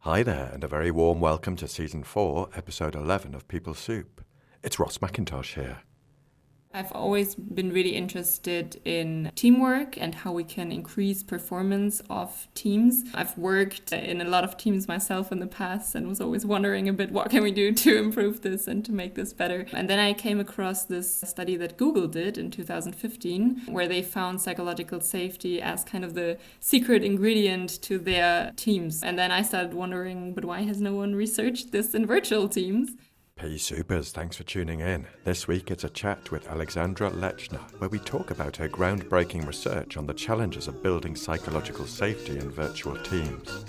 Hi there, and a very warm welcome to Season 4, Episode 11 of PeopleSoup. It's Ross McIntosh here. I've always been really interested in teamwork and how we can increase performance of teams. I've worked in a lot of teams myself in the past and was always wondering a bit, what can we do to improve this and to make this better? And then I came across this study that Google did in 2015, where they found psychological safety as kind of the secret ingredient to their teams. And then I started wondering, but why has no one researched this in virtual teams? P-Supers, thanks for tuning in. This week it's a chat with Alexandra Lechner, where we talk about her groundbreaking research on the challenges of building psychological safety in virtual teams.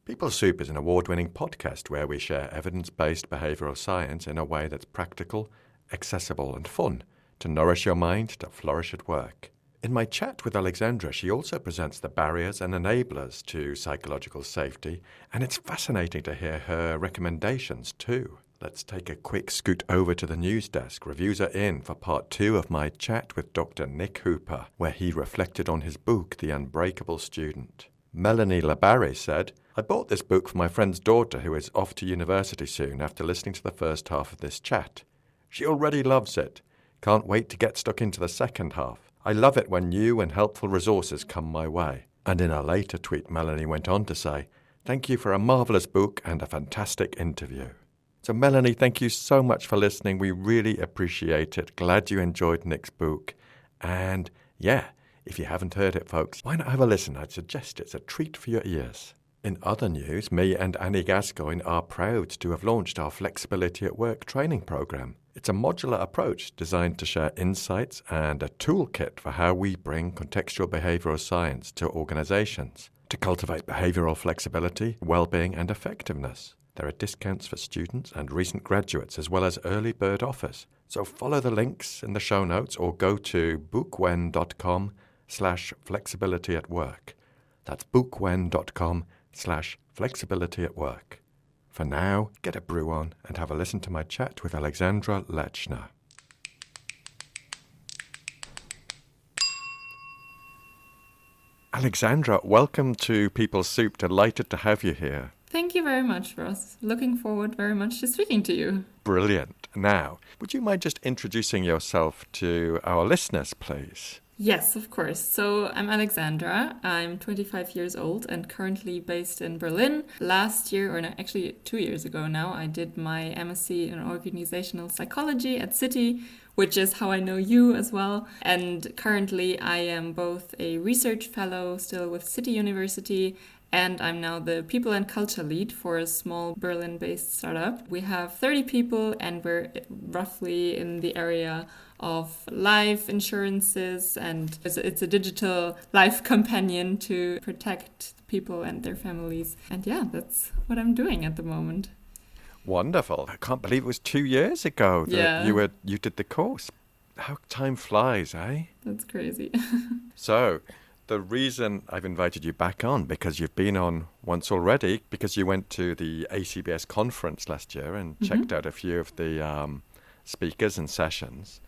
PeopleSoup is an award-winning podcast where we share evidence-based behavioural science in a way that's practical, accessible and fun to nourish your mind to flourish at work. In my chat with Alexandra, she also presents the barriers and enablers to psychological safety, and it's fascinating to hear her recommendations too. Let's take a quick scoot over to the news desk. Reviews are in for part 2 of my chat with Dr. Nick Hooper, where he reflected on his book, The Unbreakable Student. Melanie Labarre said, I bought this book for my friend's daughter who is off to university soon after listening to the first half of this chat. She already loves it. Can't wait to get stuck into the second half. I love it when new and helpful resources come my way. And in a later tweet, Melanie went on to say, thank you for a marvellous book and a fantastic interview. So Melanie, thank you so much for listening. We really appreciate it. Glad you enjoyed Nick's book. And yeah, if you haven't heard it, folks, why not have a listen? I'd suggest it's a treat for your ears. In other news, me and Annie Gascoigne are proud to have launched our Flexibility at Work training program. It's a modular approach designed to share insights and a toolkit for how we bring contextual behavioural science to organisations to cultivate behavioural flexibility, well-being and effectiveness. There are discounts for students and recent graduates as well as early bird offers. So follow the links in the show notes or go to bookwen.com/flexibilityatwork. That's bookwen.com/flexibilityatwork. For now, get a brew on and have a listen to my chat with Alexandra Lechner. Alexandra, welcome to PeopleSoup. Delighted to have you here. Thank you very much, Ross. Looking forward very much to speaking to you. Brilliant. Now, would you mind just introducing yourself to our listeners, please? Yes, of course. So I'm Alexandra. I'm 25 years old and currently based in Berlin. Last year, or no, actually 2 years ago now, I did my MSc in Organizational Psychology at City, which is how I know you as well. And currently I am both a research fellow still with City University, and I'm now the people and culture lead for a small Berlin-based startup. We have 30 people and we're roughly in the area of life insurances, and it's a digital life companion to protect people and their families. And yeah, that's what I'm doing at the moment. Wonderful. I can't believe it was 2 years ago that you did the course. How time flies, eh? That's crazy. So, the reason I've invited you back on, because you've been on once already, because you went to the ACBS conference last year and checked out a few of the speakers and sessions.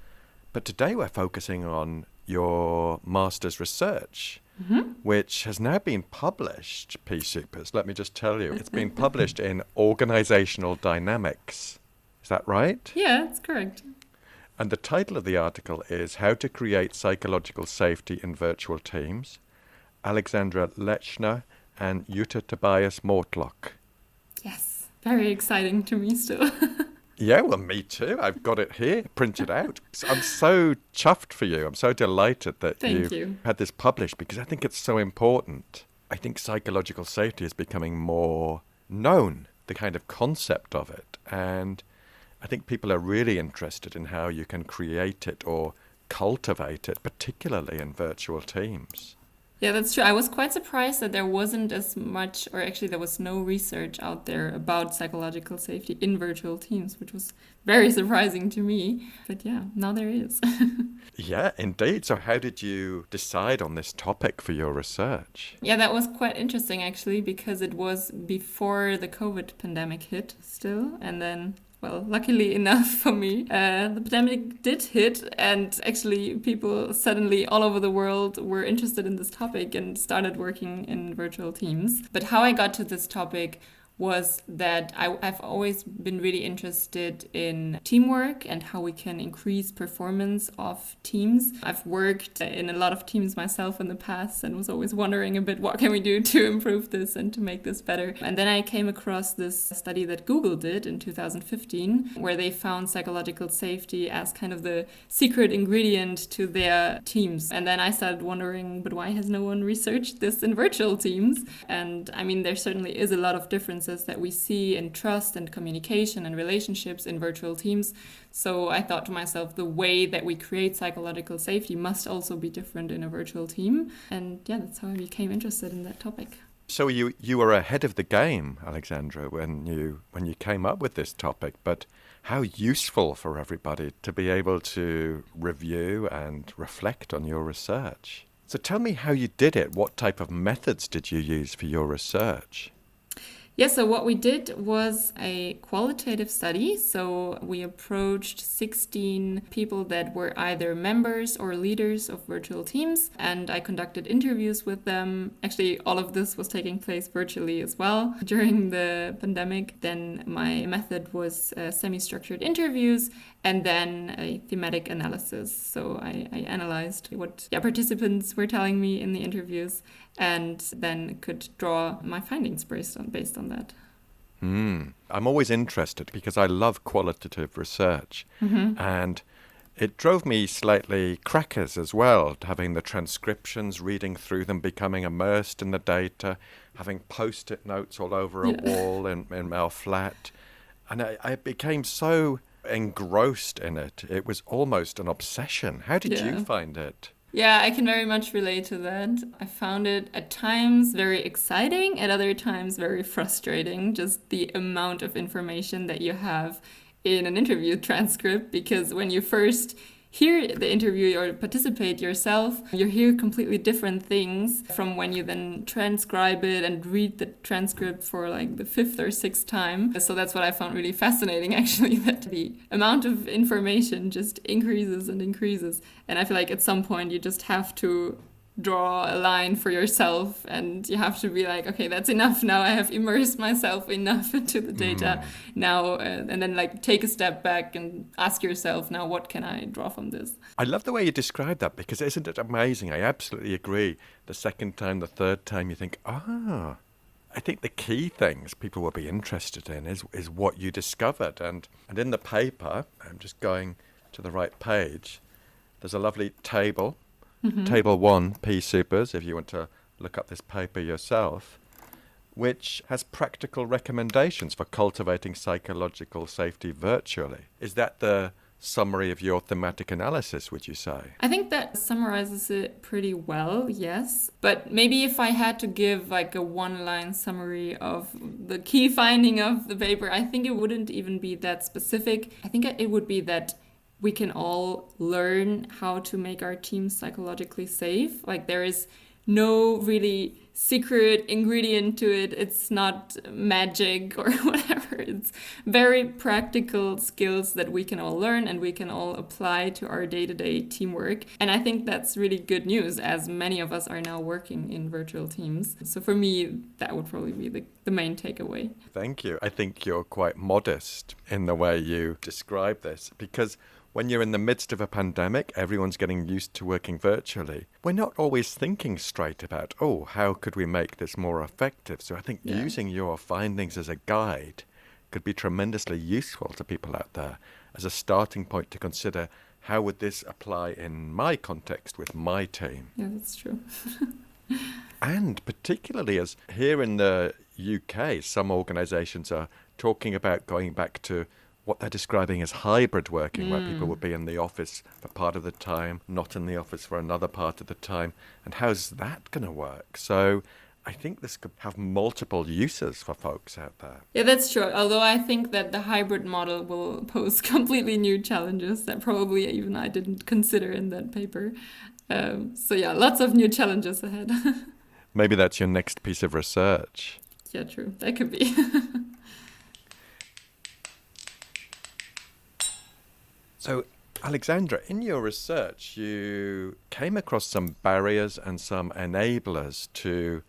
But today we're focusing on your master's research, which has now been published, P-Supers. Let me just tell you, it's been published in Organisational Dynamics. Is that right? Yeah, that's correct. And the title of the article is How to Create Psychological Safety in Virtual Teams, Alexandra Lechner and Jutta Tobias Mortlock. Yes, very exciting to me still. Yeah, well, me too. I've got it here, printed out. I'm so chuffed for you. I'm so delighted that you had this published because I think it's so important. I think psychological safety is becoming more known, the kind of concept of it. And I think people are really interested in how you can create it or cultivate it, particularly in virtual teams. Yeah, that's true. I was quite surprised that there wasn't as much, or actually, there was no research out there about psychological safety in virtual teams, which was very surprising to me. But yeah, now there is. Yeah, indeed. So how did you decide on this topic for your research? Yeah, that was quite interesting actually, because it was before the COVID pandemic hit still. And then, well, luckily enough for me, the pandemic did hit, and actually people suddenly all over the world were interested in this topic and started working in virtual teams. But how I got to this topic was that I've always been really interested in teamwork and how we can increase performance of teams. I've worked in a lot of teams myself in the past and was always wondering a bit, what can we do to improve this and to make this better? And then I came across this study that Google did in 2015, where they found psychological safety as kind of the secret ingredient to their teams. And then I started wondering, but why has no one researched this in virtual teams? And I mean, there certainly is a lot of differences that we see in trust and communication and relationships in virtual teams. So I thought to myself, the way that we create psychological safety must also be different in a virtual team. And yeah, that's how I became interested in that topic. So you were ahead of the game, Alexandra, when you came up with this topic, but how useful for everybody to be able to review and reflect on your research. So tell me how you did it. What type of methods did you use for your research? Yeah, so what we did was a qualitative study. So we approached 16 people that were either members or leaders of virtual teams, and I conducted interviews with them. Actually, all of this was taking place virtually as well during the pandemic. Then my method was semi-structured interviews and then a thematic analysis. So I analyzed what participants were telling me in the interviews, and then could draw my findings based on that. I'm always interested because I love qualitative research. And it drove me slightly crackers as well, having the transcriptions, reading through them, becoming immersed in the data, having post-it notes all over a wall in our flat. And I became so engrossed in it. It was almost an obsession. How did you find it? Yeah, I can very much relate to that. I found it at times very exciting, at other times very frustrating, just the amount of information that you have in an interview transcript, because when you first hear the interview or participate yourself, you hear completely different things from when you then transcribe it and read the transcript for like the fifth or sixth time. So that's what I found really fascinating, actually, that the amount of information just increases and increases. And I feel like at some point you just have to draw a line for yourself, and you have to be like, okay, that's enough now. I have immersed myself enough into the data now, and then like take a step back and ask yourself, now what can I draw from this? I love the way you describe that, because isn't it amazing? I absolutely agree. The second time, the third time, you think, I think the key things people will be interested in is what you discovered. And in the paper, I'm just going to the right page, there's a lovely table. Table 1, PeopleSoup, if you want to look up this paper yourself, which has practical recommendations for cultivating psychological safety virtually. Is that the summary of your thematic analysis, would you say? I think that summarizes it pretty well, yes. But maybe if I had to give like a one-line summary of the key finding of the paper, I think it wouldn't even be that specific. I think it would be that we can all learn how to make our teams psychologically safe. Like there is no really secret ingredient to it. It's not magic or whatever. It's very practical skills that we can all learn and we can all apply to our day-to-day teamwork. And I think that's really good news, as many of us are now working in virtual teams. So for me, that would probably be the main takeaway. Thank you. I think you're quite modest in the way you describe this, because when you're in the midst of a pandemic, everyone's getting used to working virtually. We're not always thinking straight about, how could we make this more effective? So I think using your findings as a guide could be tremendously useful to people out there as a starting point to consider, how would this apply in my context with my team? Yeah, that's true. And particularly as here in the UK, some organisations are talking about going back to what they're describing as hybrid working, where people would be in the office for part of the time, not in the office for another part of the time. And how's that going to work? So I think this could have multiple uses for folks out there. Yeah, that's true. Although I think that the hybrid model will pose completely new challenges that probably even I didn't consider in that paper. So yeah, lots of new challenges ahead. Maybe that's your next piece of research. Yeah, true. That could be. So, Alexandra, in your research, you came across some barriers and some enablers to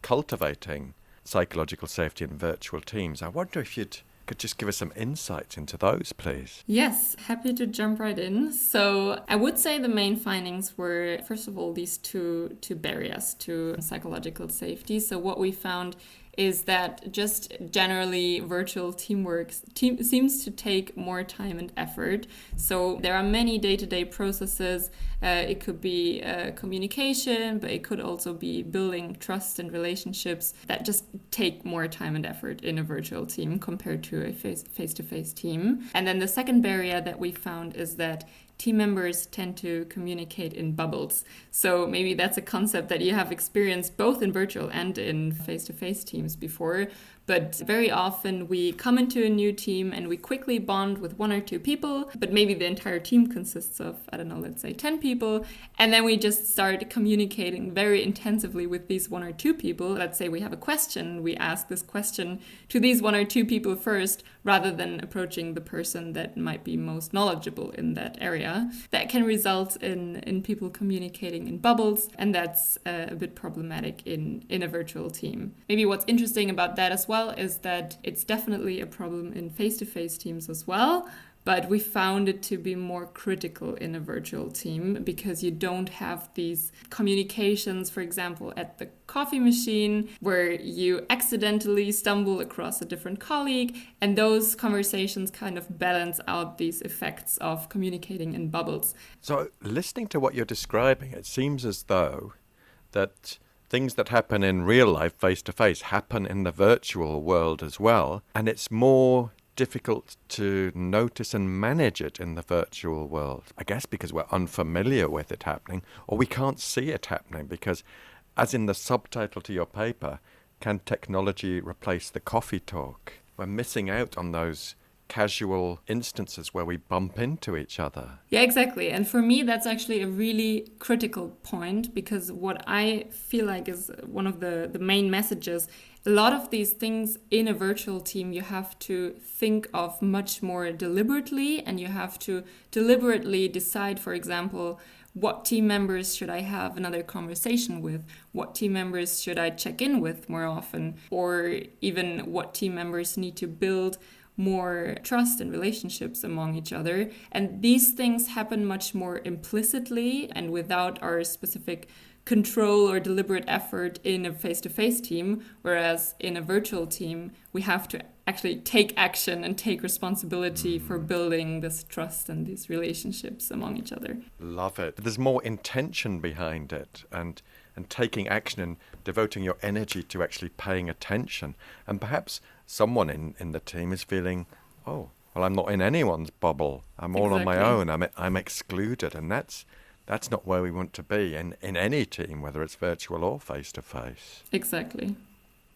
cultivating psychological safety in virtual teams. I wonder if you could just give us some insights into those, please. Yes, happy to jump right in. So I would say the main findings were, first of all, these two barriers to psychological safety. So what we found is that just generally virtual teamwork seems to take more time and effort. So there are many day-to-day processes. It could be communication, but it could also be building trust and relationships that just take more time and effort in a virtual team compared to a face-to-face team. And then the second barrier that we found is that team members tend to communicate in bubbles. So maybe that's a concept that you have experienced both in virtual and in face-to-face teams before. But very often we come into a new team and we quickly bond with one or two people, but maybe the entire team consists of, I don't know, let's say 10 people. And then we just start communicating very intensively with these one or two people. Let's say we have a question, we ask this question to these one or two people first, rather than approaching the person that might be most knowledgeable in that area. That can result in people communicating in bubbles, and that's a bit problematic in a virtual team. Maybe what's interesting about that as well is that it's definitely a problem in face-to-face teams as well, but we found it to be more critical in a virtual team because you don't have these communications, for example, at the coffee machine where you accidentally stumble across a different colleague, and those conversations kind of balance out these effects of communicating in bubbles. So listening to what you're describing, it seems as though that things that happen in real life, face-to-face, happen in the virtual world as well. And it's more difficult to notice and manage it in the virtual world. I guess because we're unfamiliar with it happening, or we can't see it happening because, as in the subtitle to your paper, can technology replace the coffee talk? We're missing out on those casual instances where we bump into each other. Yeah, exactly. And for me, that's actually a really critical point because what I feel like is one of the main messages, a lot of these things in a virtual team, you have to think of much more deliberately, and you have to deliberately decide, for example, what team members should I have another conversation with? What team members should I check in with more often? Or even what team members need to build more trust and relationships among each other. And these things happen much more implicitly and without our specific control or deliberate effort in a face-to-face team, whereas in a virtual team, we have to actually take action and take responsibility for building this trust and these relationships among each other. Love it. There's more intention behind it and taking action and devoting your energy to actually paying attention. And perhaps someone in the team is feeling, oh, well, I'm not in anyone's bubble. I'm all on my own. I'm excluded. And that's not where we want to be in any team, whether it's virtual or face-to-face. Exactly.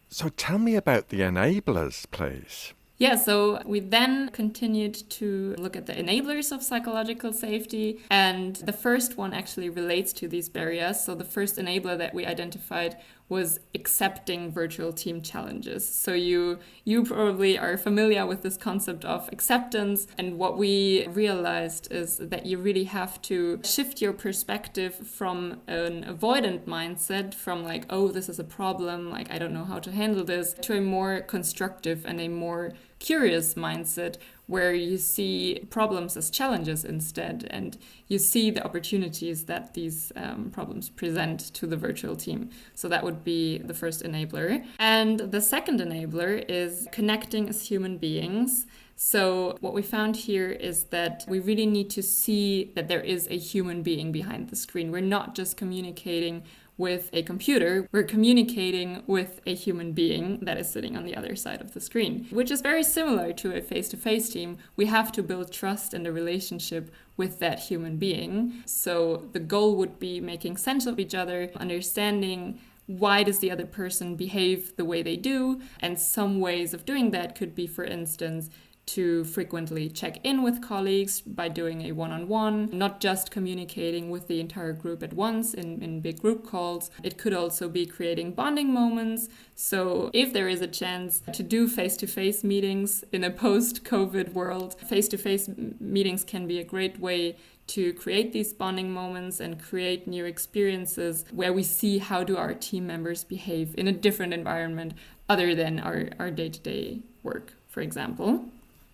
So tell me about the enablers, please. Yeah, so we then continued to look at the enablers of psychological safety, and the first one actually relates to these barriers. So the first enabler that we identified was accepting virtual team challenges. So you probably are familiar with this concept of acceptance, and what we realized is that you really have to shift your perspective from an avoidant mindset, from like, oh, this is a problem, like I don't know how to handle this, to a more constructive and a more curious mindset where you see problems as challenges instead, and you see the opportunities that these problems present to the virtual team. So that would be the first enabler. And the second enabler is connecting as human beings. So what we found here is that we really need to see that there is a human being behind the screen. We're not just communicating with a computer. We're communicating with a human being that is sitting on the other side of the screen, which is very similar to a face-to-face team. We have to build trust and a relationship with that human being. So the goal would be making sense of each other, understanding why does the other person behave the way they do, and some ways of doing that could be, for instance, to frequently check in with colleagues by doing a one-on-one, not just communicating with the entire group at once in big group calls. It could also be creating bonding moments. So if there is a chance to do face-to-face meetings in a post-COVID world, face-to-face meetings can be a great way to create these bonding moments and create new experiences where we see how do our team members behave in a different environment other than our day-to-day work, for example.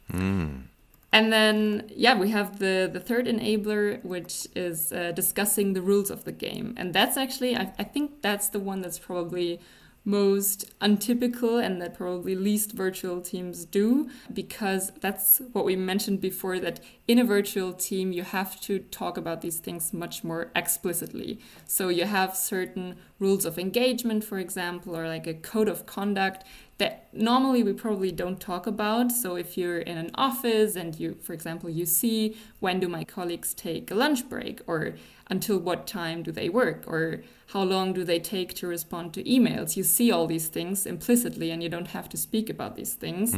And then, we have the third enabler, which is discussing the rules of the game. And that's actually, I think that's the one that's probably most untypical and that probably least virtual teams do, because that's what we mentioned before, that in a virtual team, you have to talk about these things much more explicitly. So you have certain rules of engagement, for example, or like a code of conduct that normally we probably don't talk about. So if you're in an office and you, for example, you see when do my colleagues take a lunch break, or until what time do they work, or how long do they take to respond to emails? You see all these things implicitly and you don't have to speak about these things.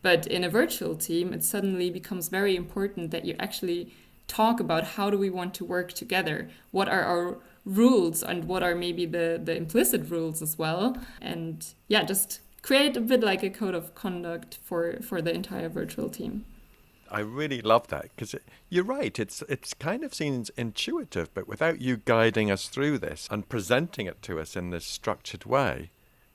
But in a virtual team, it suddenly becomes very important that you actually talk about how do we want to work together? What are our rules and what are maybe the implicit rules as well? And just create a bit like a code of conduct for the entire virtual team. I really love that, because you're right. It's kind of seems intuitive, but without you guiding us through this and presenting it to us in this structured way,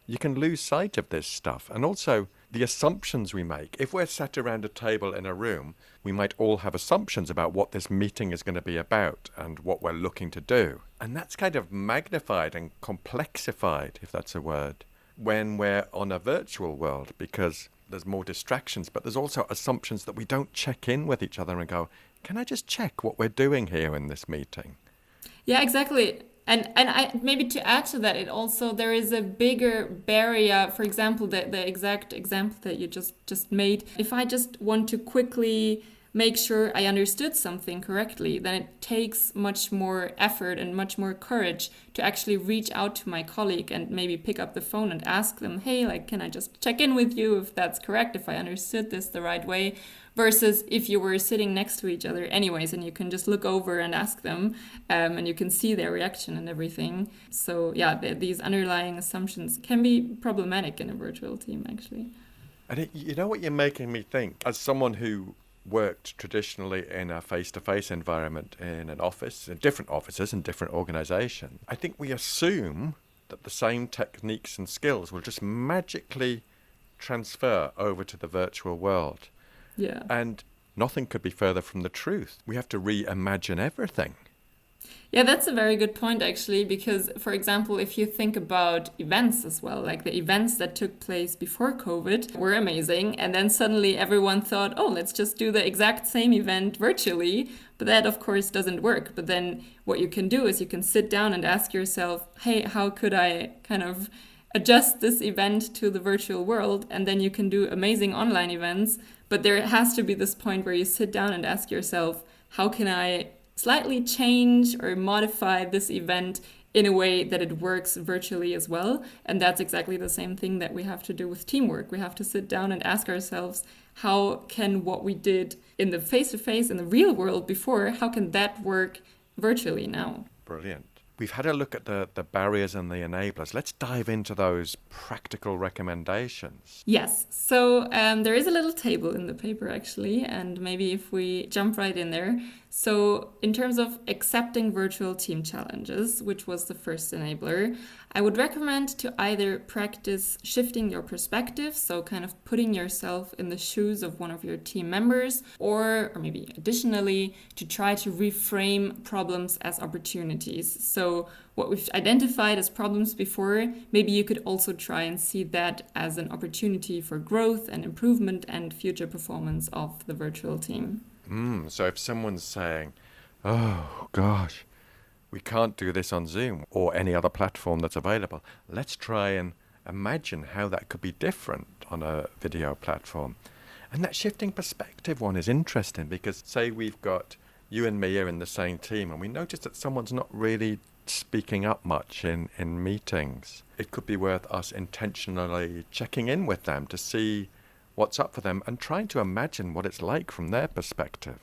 you can lose sight of this stuff. And also the assumptions we make. If we're sat around a table in a room, we might all have assumptions about what this meeting is going to be about and what we're looking to do. And that's kind of magnified and complexified, if that's a word, when we're on a virtual world, because there's more distractions, but there's also assumptions that we don't check in with each other and go, can I just check what we're doing here in this meeting? Yeah, exactly. And I maybe to add to that, there is a bigger barrier. For example, the exact example that you just made. If I just want to quickly make sure I understood something correctly, then it takes much more effort and much more courage to actually reach out to my colleague and maybe pick up the phone and ask them, hey, can I just check in with you if that's correct, if I understood this the right way, versus if you were sitting next to each other anyways and you can just look over and ask them and you can see their reaction and everything. So these underlying assumptions can be problematic in a virtual team, actually. And you know what you're making me think, as someone who worked traditionally in a face-to-face environment in an office, in different offices and different organizations, I think we assume that the same techniques and skills will just magically transfer over to the virtual world. Yeah. And nothing could be further from the truth. We have to reimagine everything. Yeah, that's a very good point, actually, because, for example, if you think about events as well, like the events that took place before COVID were amazing. And then suddenly everyone thought, oh, let's just do the exact same event virtually. But that, of course, doesn't work. But then what you can do is you can sit down and ask yourself, hey, how could I kind of adjust this event to the virtual world? And then you can do amazing online events. But there has to be this point where you sit down and ask yourself, how can I slightly change or modify this event in a way that it works virtually as well? And that's exactly the same thing that we have to do with teamwork. We have to sit down and ask ourselves, how can what we did in the face-to-face, in the real world before, how can that work virtually now? Brilliant. We've had a look at the barriers and the enablers. Let's dive into those practical recommendations. Yes. So there is a little table in the paper, actually, and maybe if we jump right in there. So in terms of accepting virtual team challenges, which was the first enabler, I would recommend to either practice shifting your perspective, so kind of putting yourself in the shoes of one of your team members, or maybe additionally, to try to reframe problems as opportunities. So what we've identified as problems before, maybe you could also try and see that as an opportunity for growth and improvement and future performance of the virtual team. So if someone's saying, oh gosh, we can't do this on Zoom or any other platform that's available. Let's try and imagine how that could be different on a video platform. And that shifting perspective one is interesting because, say, we've got you and me are in the same team and we notice that someone's not really speaking up much in meetings. It could be worth us intentionally checking in with them to see what's up for them and trying to imagine what it's like from their perspective.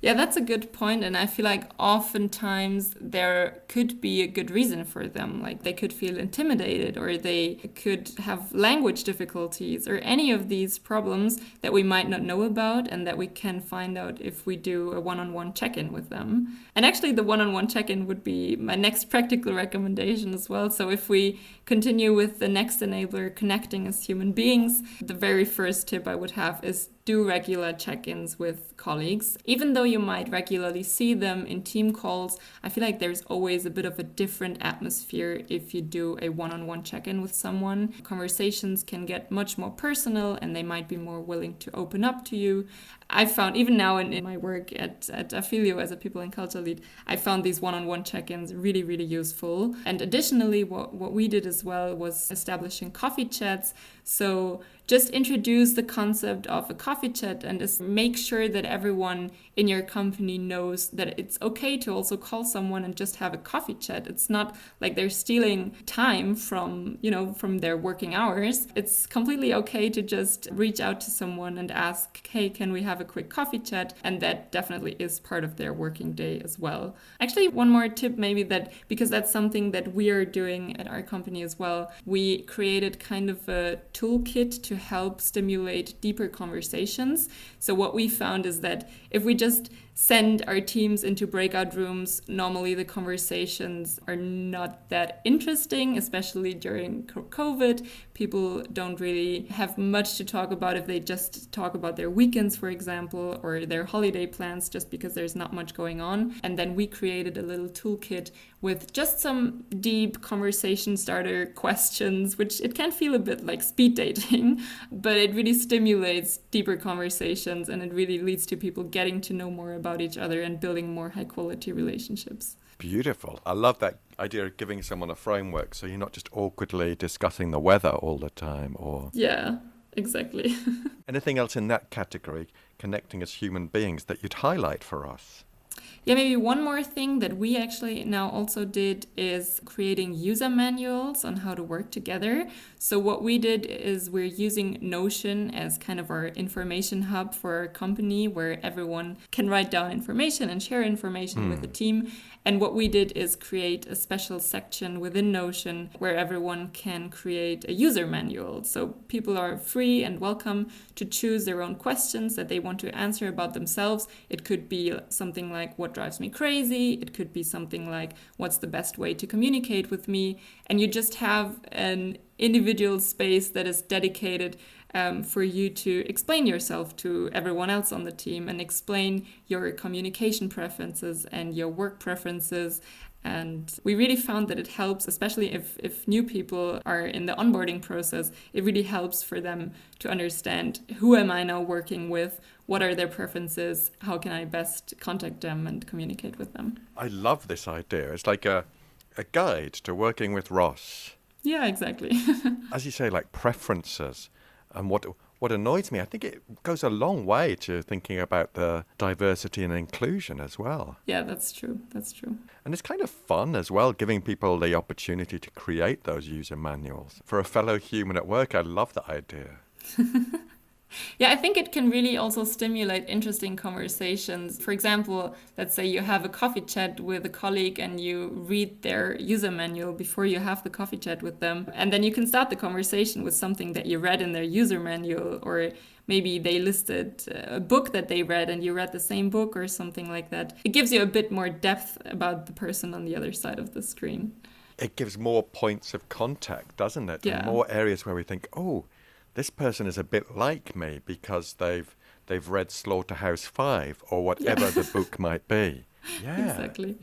Yeah, that's a good point, and I feel like oftentimes there could be a good reason for them. Like they could feel intimidated, or they could have language difficulties, or any of these problems that we might not know about and that we can find out if we do a one-on-one check-in with them. And actually the one-on-one check-in would be my next practical recommendation as well. So if we continue with the next enabler, connecting as human beings, the very first tip I would have is do regular check-ins with colleagues. Even though you might regularly see them in team calls, I feel like there's always a bit of a different atmosphere if you do a one-on-one check-in with someone. Conversations can get much more personal and they might be more willing to open up to you. I found, even now in my work at Affilio as a people and culture lead, I found these one-on-one check-ins really, really useful. And additionally, what we did as well was establishing coffee chats. So just introduce the concept of a coffee chat and just make sure that everyone in your company knows that it's okay to also call someone and just have a coffee chat. It's not like they're stealing time from their working hours. It's completely okay to just reach out to someone and ask, hey, can we have a quick coffee chat? And that definitely is part of their working day as well. Actually, one more tip maybe, that because that's something that we are doing at our company as well, we created kind of a toolkit to help stimulate deeper conversations. So what we found is that if we just send our teams into breakout rooms, normally the conversations are not that interesting, especially during COVID. People don't really have much to talk about if they just talk about their weekends, for example, or their holiday plans, just because there's not much going on. And then we created a little toolkit with just some deep conversation starter questions, which it can feel a bit like speed dating, but it really stimulates deeper conversations and it really leads to people getting to know more about each other and building more high quality relationships. Beautiful. I love that idea of giving someone a framework so you're not just awkwardly discussing the weather all the time or... Yeah, exactly. Anything else in that category, connecting as human beings, that you'd highlight for us? Yeah, maybe one more thing that we actually now also did is creating user manuals on how to work together. So what we did is we're using Notion as kind of our information hub for our company, where everyone can write down information and share information with the team. And what we did is create a special section within Notion where everyone can create a user manual. So people are free and welcome to choose their own questions that they want to answer about themselves. It could be something like, what drives me crazy? It could be something like, what's the best way to communicate with me? And you just have an individual space that is dedicated for you to explain yourself to everyone else on the team and explain your communication preferences and your work preferences. And we really found that it helps, especially if new people are in the onboarding process, it really helps for them to understand, who am I now working with? What are their preferences? How can I best contact them and communicate with them? I love this idea. It's like a guide to working with Ross. Yeah, exactly. As you say, like preferences. And what annoys me, I think it goes a long way to thinking about the diversity and inclusion as well. Yeah, that's true. That's true. And it's kind of fun as well, giving people the opportunity to create those user manuals. For a fellow human at work, I love that idea. Yeah, I think it can really also stimulate interesting conversations. For example, let's say you have a coffee chat with a colleague and you read their user manual before you have the coffee chat with them. And then you can start the conversation with something that you read in their user manual, or maybe they listed a book that they read and you read the same book or something like that. It gives you a bit more depth about the person on the other side of the screen. It gives more points of contact, doesn't it? Yeah. And more areas where we think, oh, this person is a bit like me because they've read Slaughterhouse-5 or whatever the book might be. Yeah. Exactly.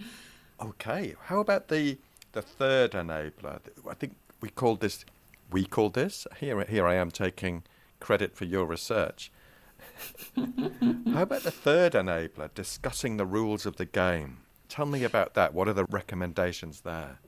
Okay. How about the third enabler? I think we called this. Here I am taking credit for your research. How about the third enabler, discussing the rules of the game? Tell me about that. What are the recommendations there?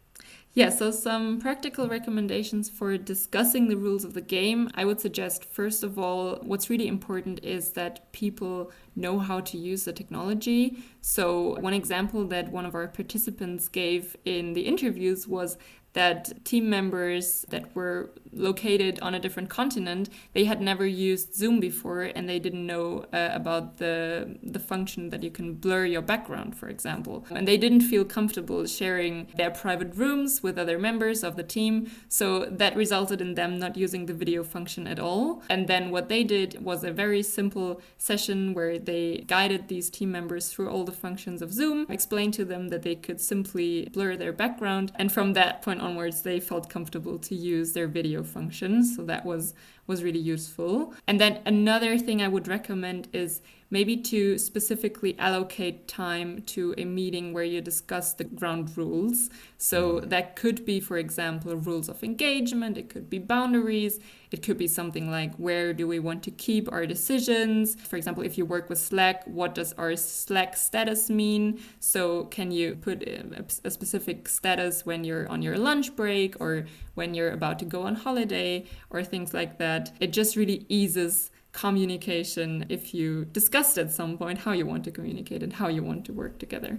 Yeah, so some practical recommendations for discussing the rules of the game. I would suggest, first of all, what's really important is that people know how to use the technology. So, one example that one of our participants gave in the interviews was that team members that were located on a different continent, they had never used Zoom before, and they didn't know about the function that you can blur your background, for example. And they didn't feel comfortable sharing their private rooms with other members of the team, so that resulted in them not using the video function at all. And then what they did was a very simple session where they guided these team members through all the functions of Zoom, explained to them that they could simply blur their background, and from that point onwards they felt comfortable to use their video function. So that was really useful. And then another thing I would recommend is maybe to specifically allocate time to a meeting where you discuss the ground rules. So that could be, for example, rules of engagement, it could be boundaries, it could be something like, where do we want to keep our decisions? For example, if you work with Slack, what does our Slack status mean? So can you put a specific status when you're on your lunch break or when you're about to go on holiday or things like that? It just really eases communication if you discussed at some point how you want to communicate and how you want to work together.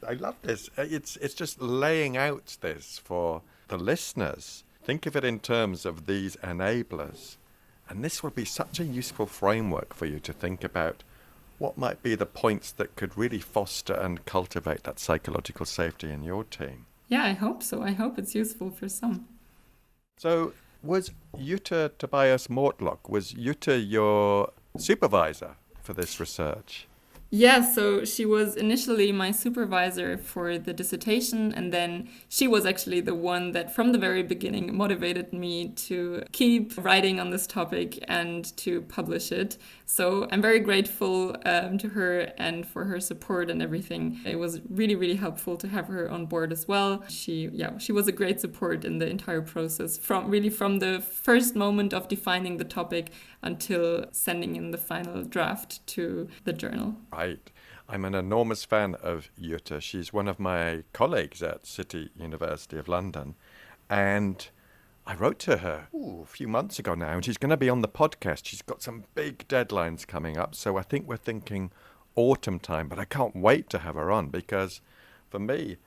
I love this. It's just laying out this for the listeners. Think of it in terms of these enablers. And this would be such a useful framework for you to think about what might be the points that could really foster and cultivate that psychological safety in your team. Yeah, I hope so. I hope it's useful for some. So was Jutta Tobias Mortlock, was Jutta your supervisor for this research? Yeah, so she was initially my supervisor for the dissertation, and then she was actually the one that from the very beginning motivated me to keep writing on this topic and to publish it. So I'm very grateful to her and for her support and everything. It was really, really helpful to have her on board as well. She was a great support in the entire process, from the first moment of defining the topic until sending in the final draft to the journal. Right. I'm an enormous fan of Jutta. She's one of my colleagues at City University of London. And I wrote to her a few months ago now, and she's going to be on the podcast. She's got some big deadlines coming up. So I think we're thinking autumn time, but I can't wait to have her on because for me,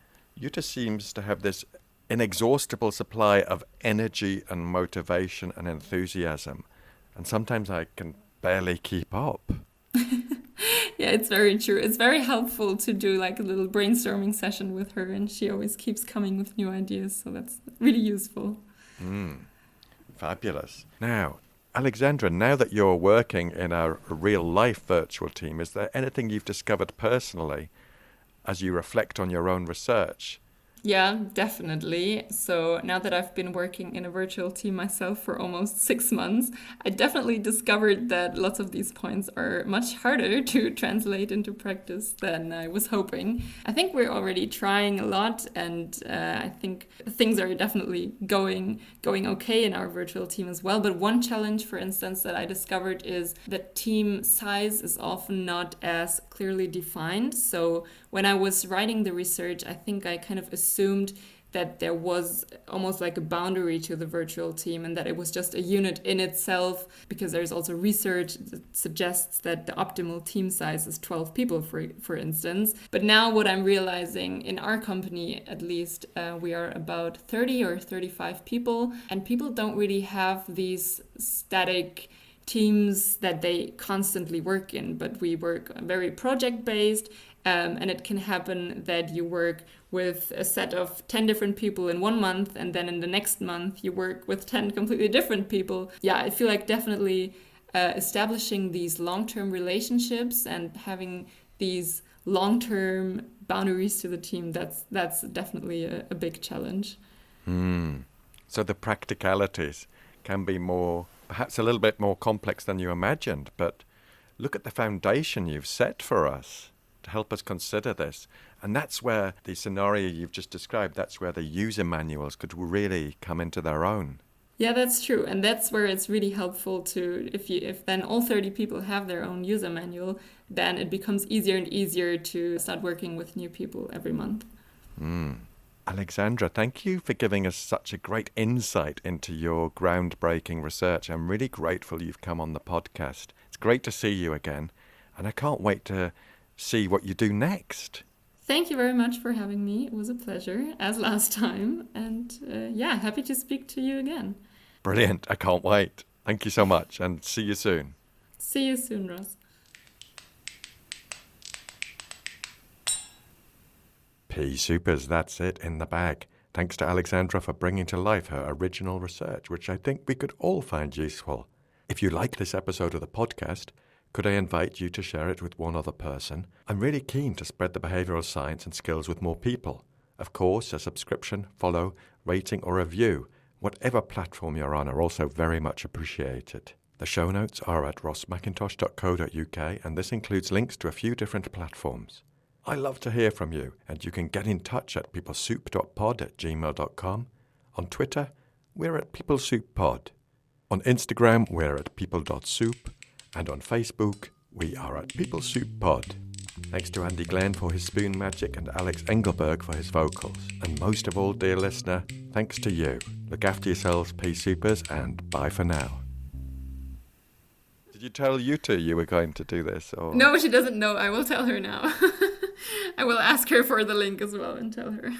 Jutta seems to have this inexhaustible supply of energy and motivation and enthusiasm. And sometimes I can barely keep up. Yeah, it's very true. It's very helpful to do like a little brainstorming session with her, and she always keeps coming with new ideas. So that's really useful. Fabulous. Now, Alexandra, now that you're working in a real-life virtual team, is there anything you've discovered personally as you reflect on your own research? Yeah, definitely. So now that I've been working in a virtual team myself for almost 6 months, I definitely discovered that lots of these points are much harder to translate into practice than I was hoping. I think we're already trying a lot, and I think things are definitely going okay in our virtual team as well. But one challenge, for instance, that I discovered is that team size is often not as clearly defined. So when I was writing the research, I think I kind of assumed that there was almost like a boundary to the virtual team and that it was just a unit in itself, because there's also research that suggests that the optimal team size is 12 people, for instance. But now what I'm realizing in our company, at least, we are about 30 or 35 people, and people don't really have these static teams that they constantly work in, but we work very project-based, and it can happen that you work with a set of 10 different people in 1 month, and then in the next month you work with 10 completely different people. Yeah, I feel like definitely establishing these long-term relationships and having these long-term boundaries to the team, that's definitely a big challenge. So the practicalities can be perhaps a little bit more complex than you imagined, but look at the foundation you've set for us to help us consider this. And that's where the scenario you've just described, that's where the user manuals could really come into their own. Yeah, that's true. And that's where it's really helpful to, if then all 30 people have their own user manual, then it becomes easier and easier to start working with new people every month. Alexandra, thank you for giving us such a great insight into your groundbreaking research. I'm really grateful you've come on the podcast. It's great to see you again, and I can't wait to see what you do next. Thank you very much for having me. It was a pleasure, as last time. And yeah, happy to speak to you again. Brilliant. I can't wait. Thank you so much, and see you soon. See you soon, Ross. PeopleSoupers, that's it in the bag. Thanks to Alexandra for bringing to life her original research, which I think we could all find useful. If you like this episode of the podcast, could I invite you to share it with one other person? I'm really keen to spread the behavioural science and skills with more people. Of course, a subscription, follow, rating or review, whatever platform you're on, are also very much appreciated. The show notes are at rossmcintosh.co.uk, and this includes links to a few different platforms. I love to hear from you, and you can get in touch at peoplesoup.pod@gmail.com. On Twitter, we're at PeopleSoupPod. On Instagram, we're at people.soup. And on Facebook, we are at PeopleSoupPod. Thanks to Andy Glenn for his spoon magic and Alex Engelberg for his vocals. And most of all, dear listener, thanks to you. Look after yourselves, PeopleSoupers, and bye for now. Did you tell Yuta you were going to do this? Or? No, she doesn't know. I will tell her now. I will ask her for the link as well and tell her.